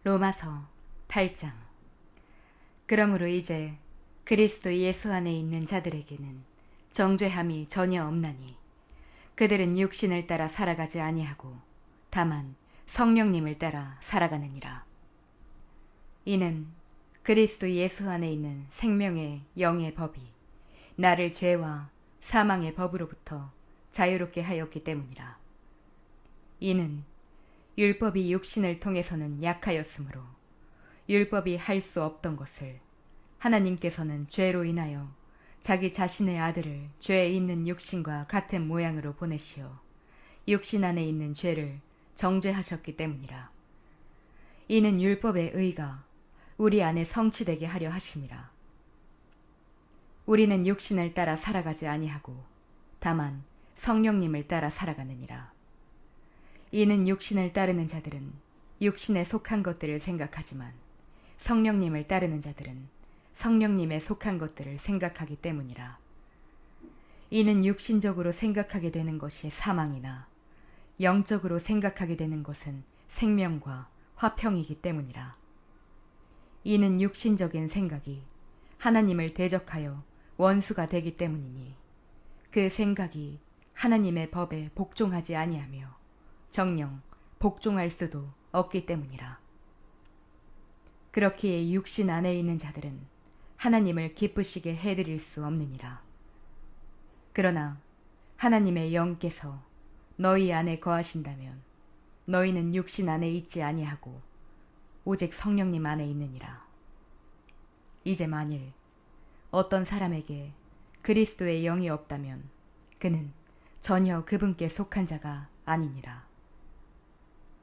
로마서 8장. 그러므로 이제 그리스도 예수 안에 있는 자들에게는 정죄함이 전혀 없나니 그들은 육신을 따라 살아가지 아니하고 다만 성령님을 따라 살아가느니라. 이는 그리스도 예수 안에 있는 생명의 영의 법이 나를 죄와 사망의 법으로부터 자유롭게 하였기 때문이라. 이는 율법이 육신을 통해서는 약하였으므로 율법이 할 수 없던 것을 하나님께서는 죄로 인하여 자기 자신의 아들을 죄에 있는 육신과 같은 모양으로 보내시어 육신 안에 있는 죄를 정죄하셨기 때문이라. 이는 율법의 의가 우리 안에 성취되게 하려 하심이라. 우리는 육신을 따라 살아가지 아니하고 다만 성령님을 따라 살아가느니라. 이는 육신을 따르는 자들은 육신에 속한 것들을 생각하지만 성령님을 따르는 자들은 성령님에 속한 것들을 생각하기 때문이라. 이는 육신적으로 생각하게 되는 것이 사망이나 영적으로 생각하게 되는 것은 생명과 화평이기 때문이라. 이는 육신적인 생각이 하나님을 대적하여 원수가 되기 때문이니 그 생각이 하나님의 법에 복종하지 아니하며 정녕 복종할 수도 없기 때문이라. 그렇기에 육신 안에 있는 자들은 하나님을 기쁘시게 해드릴 수 없느니라. 그러나 하나님의 영께서 너희 안에 거하신다면 너희는 육신 안에 있지 아니하고 오직 성령님 안에 있느니라. 이제 만일 어떤 사람에게 그리스도의 영이 없다면 그는 전혀 그분께 속한 자가 아니니라.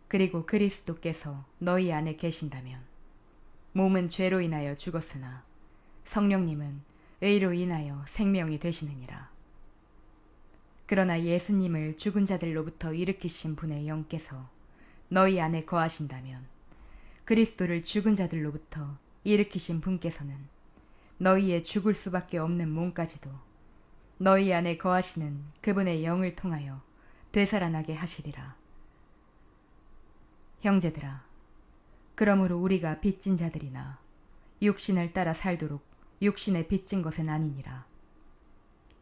그리고 그리스도께서 너희 안에 계신다면 몸은 죄로 인하여 죽었으나 성령님은 의로 인하여 생명이 되시느니라. 그러나 예수님을 죽은 자들로부터 일으키신 분의 영께서 너희 안에 거하신다면 그리스도를 죽은 자들로부터 일으키신 분께서는 너희의 죽을 수밖에 없는 몸까지도 너희 안에 거하시는 그분의 영을 통하여 되살아나게 하시리라. 형제들아, 그러므로 우리가 빚진 자들이나 육신을 따라 살도록 육신에 빚진 것은 아니니라.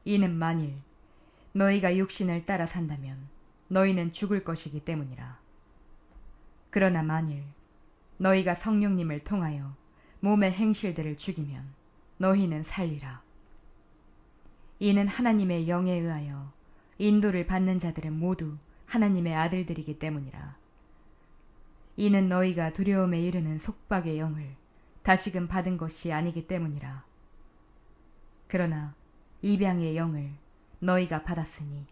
이는 만일 너희가 육신을 따라 산다면 너희는 죽을 것이기 때문이라. 그러나 만일 너희가 성령님을 통하여 몸의 행실들을 죽이면 너희는 살리라. 이는 하나님의 영에 의하여 인도를 받는 자들은 모두 하나님의 아들들이기 때문이라. 이는 너희가 두려움에 이르는 속박의 영을 다시금 받은 것이 아니기 때문이라. 그러나 입양의 영을 너희가 받았으니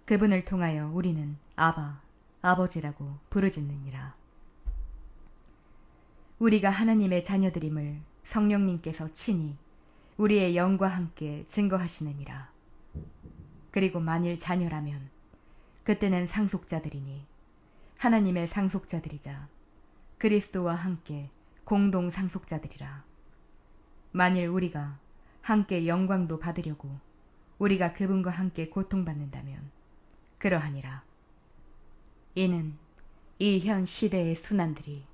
그분을 통하여 우리는 아바, 아버지라고 부르짖느니라. 우리가 하나님의 자녀들임을 성령님께서 친히 우리의 영과 함께 증거하시느니라. 그리고 만일 자녀라면 그때는 상속자들이니 하나님의 상속자들이자 그리스도와 함께 공동 상속자들이라. 만일 우리가 함께 영광도 받으려고 우리가 그분과 함께 고통받는다면 그러하니라. 이는 이 현 시대의 순환들이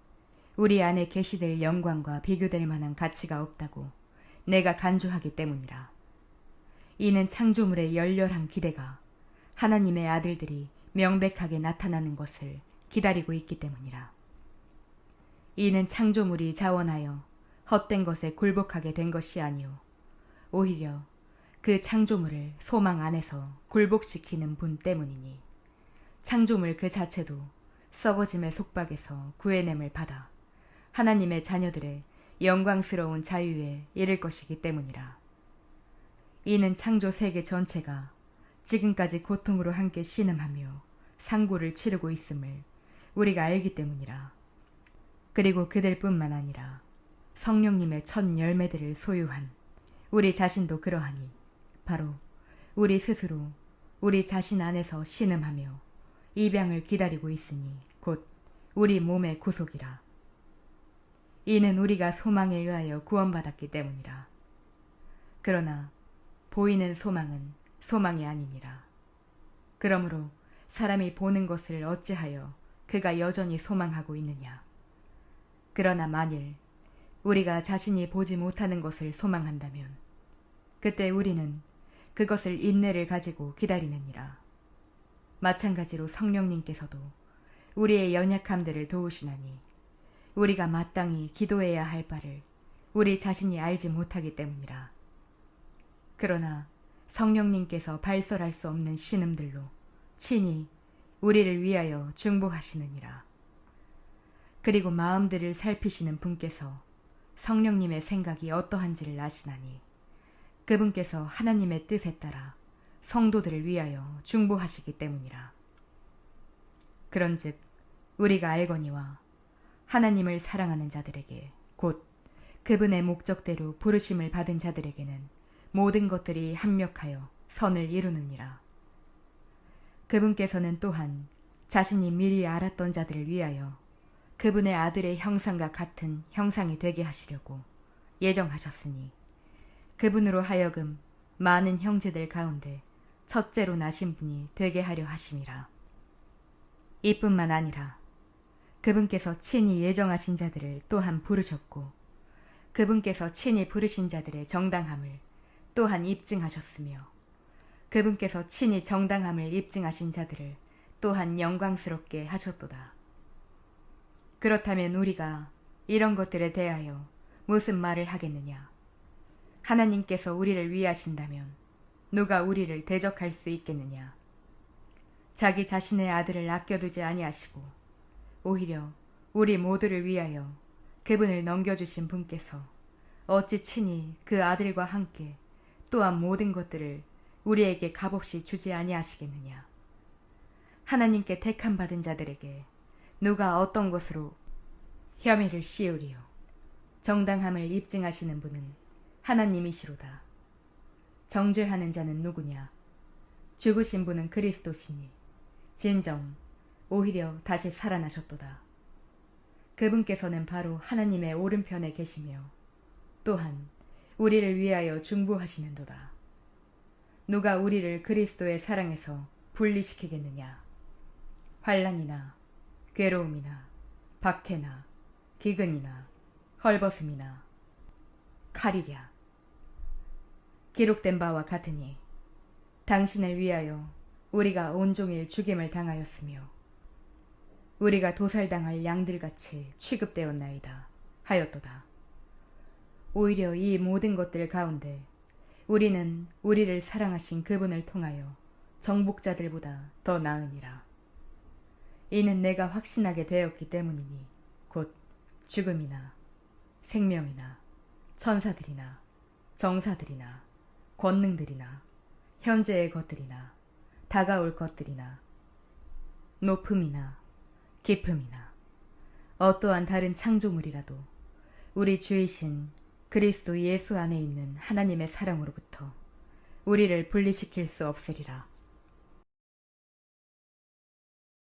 우리 안에 계시될 영광과 비교될 만한 가치가 없다고 내가 간주하기 때문이라. 이는 창조물의 열렬한 기대가 하나님의 아들들이 명백하게 나타나는 것을 기다리고 있기 때문이라. 이는 창조물이 자원하여 헛된 것에 굴복하게 된 것이 아니오 오히려 그 창조물을 소망 안에서 굴복시키는 분 때문이니 창조물 그 자체도 썩어짐의 속박에서 구해냄을 받아 하나님의 자녀들의 영광스러운 자유에 이를 것이기 때문이라. 이는 창조 세계 전체가 지금까지 고통으로 함께 신음하며 상고를 치르고 있음을 우리가 알기 때문이라. 그리고 그들뿐만 아니라 성령님의 첫 열매들을 소유한 우리 자신도 그러하니 바로 우리 스스로 우리 자신 안에서 신음하며 입양을 기다리고 있으니 곧 우리 몸의 구속이라. 이는 우리가 소망에 의하여 구원받았기 때문이라. 그러나 보이는 소망은 소망이 아니니라. 그러므로 사람이 보는 것을 어찌하여 그가 여전히 소망하고 있느냐. 그러나 만일 우리가 자신이 보지 못하는 것을 소망한다면 그때 우리는 그것을 인내를 가지고 기다리느니라. 마찬가지로 성령님께서도 우리의 연약함들을 도우시나니 우리가 마땅히 기도해야 할 바를 우리 자신이 알지 못하기 때문이라. 그러나 성령님께서 발설할 수 없는 신음들로 친히 우리를 위하여 중보하시느니라. 그리고 마음들을 살피시는 분께서 성령님의 생각이 어떠한지를 아시나니 그분께서 하나님의 뜻에 따라 성도들을 위하여 중보하시기 때문이라. 그런즉 우리가 알거니와 하나님을 사랑하는 자들에게 곧 그분의 목적대로 부르심을 받은 자들에게는 모든 것들이 합력하여 선을 이루느니라. 그분께서는 또한 자신이 미리 알았던 자들을 위하여 그분의 아들의 형상과 같은 형상이 되게 하시려고 예정하셨으니 그분으로 하여금 많은 형제들 가운데 첫째로 나신 분이 되게 하려 하심이라. 이뿐만 아니라 그분께서 친히 예정하신 자들을 또한 부르셨고 그분께서 친히 부르신 자들의 정당함을 또한 입증하셨으며 그분께서 친히 정당함을 입증하신 자들을 또한 영광스럽게 하셨도다. 그렇다면 우리가 이런 것들에 대하여 무슨 말을 하겠느냐? 하나님께서 우리를 위하신다면 누가 우리를 대적할 수 있겠느냐? 자기 자신의 아들을 아껴두지 아니하시고 오히려 우리 모두를 위하여 그분을 넘겨주신 분께서 어찌 친히 그 아들과 함께 또한 모든 것들을 우리에게 값없이 주지 아니하시겠느냐? 하나님께 택함 받은 자들에게 누가 어떤 것으로 혐의를 씌우리요? 정당함을 입증하시는 분은 하나님이시로다. 정죄하는 자는 누구냐? 죽으신 분은 그리스도시니 진정 오히려 다시 살아나셨도다. 그분께서는 바로 하나님의 오른편에 계시며 또한 우리를 위하여 중보하시는도다. 누가 우리를 그리스도의 사랑에서 분리시키겠느냐? 환난이나 괴로움이나 박해나 기근이나 헐벗음이나 칼이랴. 기록된 바와 같으니 당신을 위하여 우리가 온종일 죽임을 당하였으며 우리가 도살당할 양들같이 취급되었나이다 하였도다. 오히려 이 모든 것들 가운데 우리는 우리를 사랑하신 그분을 통하여 정복자들보다 더 나으니라. 이는 내가 확신하게 되었기 때문이니 곧 죽음이나 생명이나 천사들이나 정사들이나 권능들이나 현재의 것들이나 다가올 것들이나 높음이나 깊음이나 어떠한 다른 창조물이라도 우리 주이신 그리스도 예수 안에 있는 하나님의 사랑으로부터 우리를 분리시킬 수 없으리라.